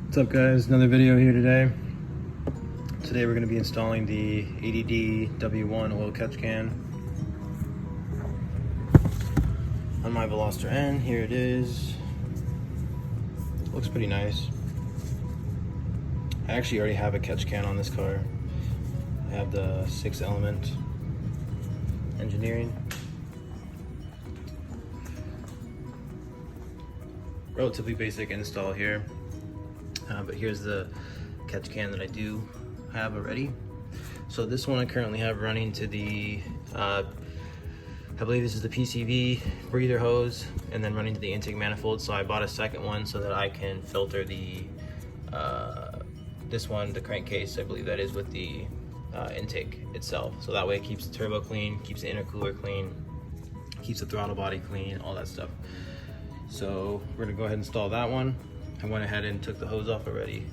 What's up guys, another video here today. Today we're going to be installing the ADD-W1 oil catch can on my Veloster N. Here it is. Looks pretty nice. I actually already have a catch can on this car. I have the 6-element engineering. Relatively basic install here. But here's the catch can that I do have already. So this one I currently have running to the, I believe this is the PCV breather hose, and then running to the intake manifold. So I bought a second one so that I can filter the, this one, the crankcase, I believe that is, with the intake itself. So that way it keeps the turbo clean, keeps the intercooler clean, keeps the throttle body clean, all that stuff. So we're gonna go ahead and install that one. I went ahead and took the hose off already,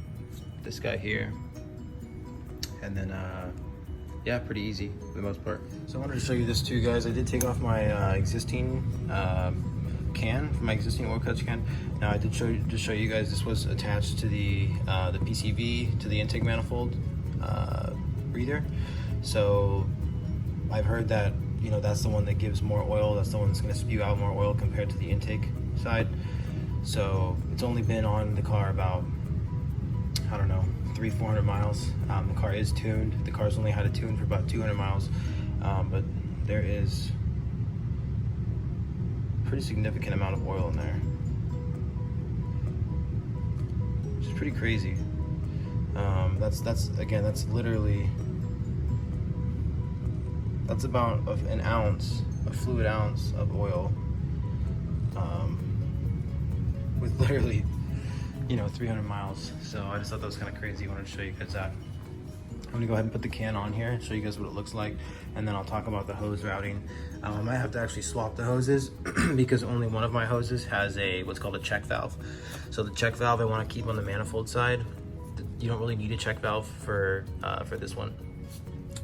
this guy here, and then yeah, pretty easy for the most part. So I wanted to show you this too, guys. I did take off my existing can, from my existing oil catch can. Now I did just show you guys this was attached to the PCV, to the intake manifold breather. So I've heard that, you know, that's the one that gives more oil, that's the one that's going to spew out more oil compared to the intake side. So it's only been on the car about, I don't know, 300-400 miles. The car is tuned. The car's only had a tune for about 200 miles, but there is a pretty significant amount of oil in there, which is pretty crazy. That's again, that's literally, that's about an ounce, a fluid ounce of oil. With literally, you know, 300 miles. So I just thought that was kind of crazy. I wanted to show you guys that. I'm gonna go ahead and put the can on here and show you guys what it looks like, and then I'll talk about the hose routing. I might have to actually swap the hoses because only one of my hoses has a what's called a check valve. So the check valve I want to keep on the manifold side. You don't really need a check valve for this one.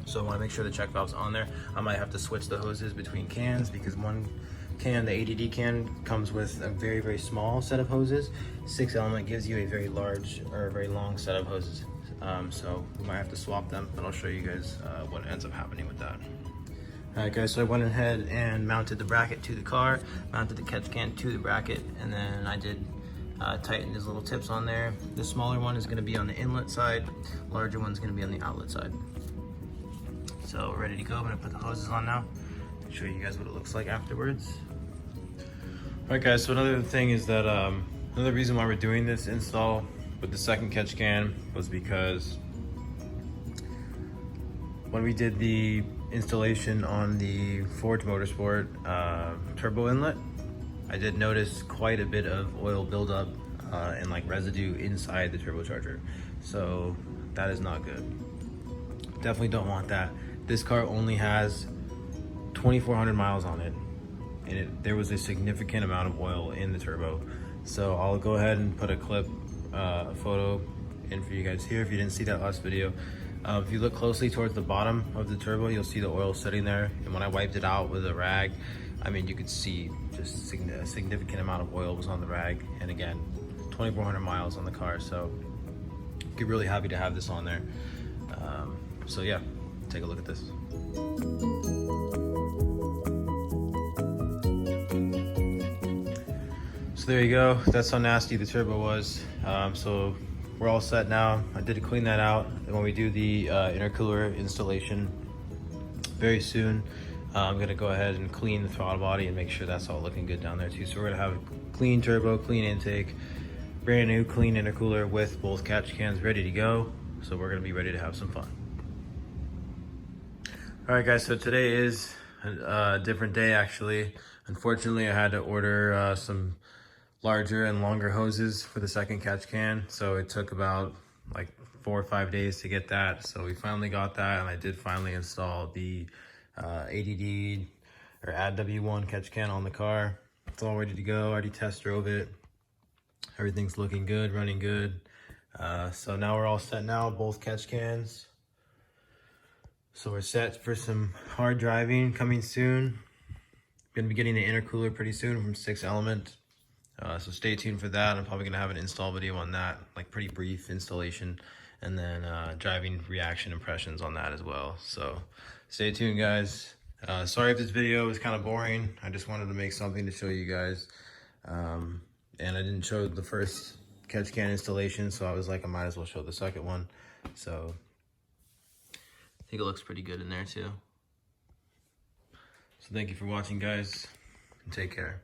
So I want to make sure the check valve's on there. I might have to switch the hoses between cans because one can, the ADD can, comes with a very, very small set of hoses. 6-element gives you a very large or a very long set of hoses. So we might have to swap them, but I'll show you guys what ends up happening with that. All right guys, so I went ahead and mounted the bracket to the car, mounted the catch can to the bracket, and then I did tighten these little tips on there. The smaller one is gonna be on the inlet side, larger one's gonna be on the outlet side. So we're ready to go. I'm gonna put the hoses on now, show you guys what it looks like afterwards. All right guys, so another thing is that another reason why we're doing this install with the second catch can was because when we did the installation on the Ford Motorsport turbo inlet, I did notice quite a bit of oil buildup and like residue inside the turbocharger. So that is not good. Definitely don't want that. This car only has 2,400 miles on it, and there was a significant amount of oil in the turbo. So I'll go ahead and put a clip, photo in for you guys here if you didn't see that last video. If you look closely towards the bottom of the turbo, you'll see the oil sitting there, and when I wiped it out with a rag, I mean, you could see just a significant amount of oil was on the rag. And again, 2,400 miles on the car, so get really happy to have this on there. So yeah, take a look at this. So there you go, that's how nasty the turbo was. So we're all set now. I did clean that out, and when we do the intercooler installation very soon, I'm gonna go ahead and clean the throttle body and make sure that's all looking good down there too. So we're gonna have a clean turbo, clean intake, brand new clean intercooler with both catch cans ready to go. So we're gonna be ready to have some fun. All right guys, so today is a different day actually. Unfortunately, I had to order some larger and longer hoses for the second catch can. So it took about like 4 or 5 days to get that. So we finally got that, and I did finally install the ADD or ADD-W1 catch can on the car. It's all ready to go. I already test drove it. Everything's looking good, running good. So now we're all set now, both catch cans. So we're set for some hard driving coming soon. Gonna be getting the intercooler pretty soon from 6-element. So stay tuned for that. I'm probably gonna have an install video on that, like pretty brief installation, and then driving reaction impressions on that as well. So stay tuned, guys. Sorry if this video was kind of boring. I just wanted to make something to show you guys. And I didn't show the first catch can installation, so I was like, I might as well show the second one. So I think it looks pretty good in there too. So thank you for watching, guys, and take care.